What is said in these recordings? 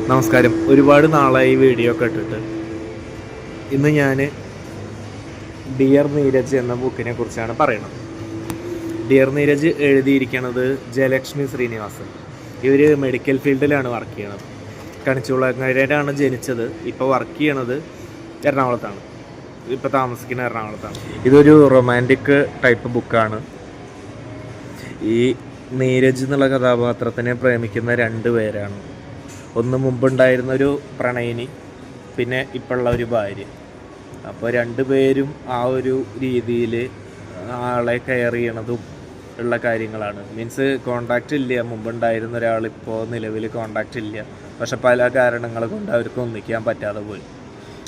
നമസ്കാരം. ഒരുപാട് നാളായി വീഡിയോ ഒക്കെ ഇട്ടിട്ട്. ഇന്ന് ഞാൻ ഡിയർ നീരജ് എന്ന ബുക്കിനെ കുറിച്ചാണ് പറയുന്നത്. ഡിയർ നീരജ് എഴുതിയിരിക്കുന്നത് ജയലക്ഷ്മി ശ്രീനിവാസൻ. ഇവർ മെഡിക്കൽ ഫീൽഡിലാണ് വർക്ക് ചെയ്യണത്. കണിച്ചുകുളങ്ങരയിലാണ് ജനിച്ചത്. ഇപ്പോൾ വർക്ക് ചെയ്യണത് എറണാകുളത്താണ്. ഇപ്പോൾ താമസിക്കുന്ന എറണാകുളത്താണ്. ഇതൊരു റൊമാൻറ്റിക് ടൈപ്പ് ബുക്കാണ്. ഈ നീരജ് എന്നുള്ള കഥാപാത്രത്തിനെ പ്രേമിക്കുന്ന രണ്ട് പേരാണ്. ഒന്ന് മുമ്പുണ്ടായിരുന്നൊരു പ്രണയിനി, പിന്നെ ഇപ്പോഴുള്ള ഒരു ഭാര്യ. അപ്പോൾ രണ്ടുപേരും ആ ഒരു രീതിയിൽ ആളെ കെയർ ചെയ്യണതും ഉള്ള കാര്യങ്ങളാണ്. മീൻസ് കോണ്ടാക്റ്റ് ഇല്ല. മുമ്പുണ്ടായിരുന്ന ഒരാൾ ഇപ്പോൾ നിലവിൽ കോണ്ടാക്റ്റ് ഇല്ല. പക്ഷെ പല കാരണങ്ങൾ കൊണ്ട് അവർക്ക് ഒന്നിക്കാൻ പറ്റാതെ പോയി.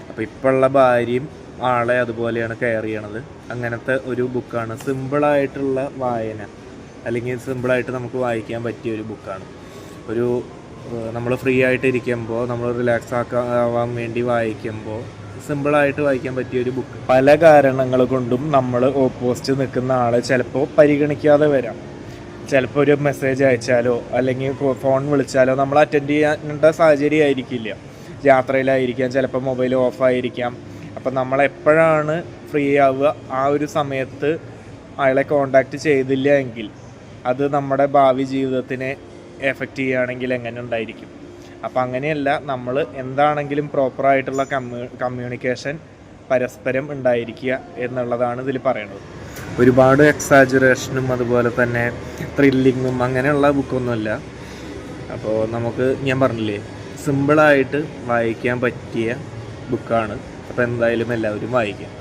അപ്പോൾ ഇപ്പോഴുള്ള ഭാര്യയും ആളെ അതുപോലെയാണ് കെയർ ചെയ്യണത്. അങ്ങനത്തെ ഒരു ബുക്കാണ്. സിമ്പിളായിട്ടുള്ള വായന, അല്ലെങ്കിൽ സിമ്പിളായിട്ട് നമുക്ക് വായിക്കാൻ പറ്റിയ ഒരു ബുക്കാണ്. ഒരു നമ്മൾ ഫ്രീ ആയിട്ട് ഇരിക്കുമ്പോൾ, നമ്മൾ റിലാക്സ് ആവാൻ വേണ്ടി വായിക്കുമ്പോൾ സിമ്പിളായിട്ട് വായിക്കാൻ പറ്റിയ ഒരു ബുക്ക്. പല കാരണങ്ങൾ കൊണ്ടും നമ്മൾ ഓപ്പോസിറ്റ് നിൽക്കുന്ന ആളെ ചിലപ്പോൾ പരിഗണിക്കാതെ വരാം. ചിലപ്പോൾ ഒരു മെസ്സേജ് അയച്ചാലോ അല്ലെങ്കിൽ ഫോൺ വിളിച്ചാലോ നമ്മൾ അറ്റൻഡ് ചെയ്യേണ്ട സാഹചര്യം ആയിരിക്കില്ല. യാത്രയിലായിരിക്കാം, ചിലപ്പോൾ മൊബൈൽ ഓഫായിരിക്കാം. അപ്പം നമ്മളെപ്പോഴാണ് ഫ്രീ ആവുക, ആ ഒരു സമയത്ത് അയാളെ കോണ്ടാക്റ്റ് ചെയ്തില്ല എങ്കിൽ അത് നമ്മുടെ ഭാവി ജീവിതത്തിനെ എഫക്റ്റ് ചെയ്യുകയാണെങ്കിൽ എങ്ങനെ ഉണ്ടായിരിക്കും. അപ്പം അങ്ങനെയല്ല, നമ്മൾ എന്താണെങ്കിലും പ്രോപ്പറായിട്ടുള്ള കമ്മ്യൂണിക്കേഷൻ പരസ്പരം ഉണ്ടായിരിക്കുക എന്നുള്ളതാണ് ഇതിൽ പറയുന്നത്. ഒരുപാട് എക്സാജറേഷനും അതുപോലെ തന്നെ ത്രില്ലിങ്ങും അങ്ങനെയുള്ള ബുക്കൊന്നുമല്ല. അപ്പോൾ നമുക്ക്, ഞാൻ പറഞ്ഞില്ലേ, സിമ്പിളായിട്ട് വായിക്കാൻ പറ്റിയ ബുക്കാണ്. അപ്പോൾ എന്തായാലും എല്ലാവരും വായിക്കാം.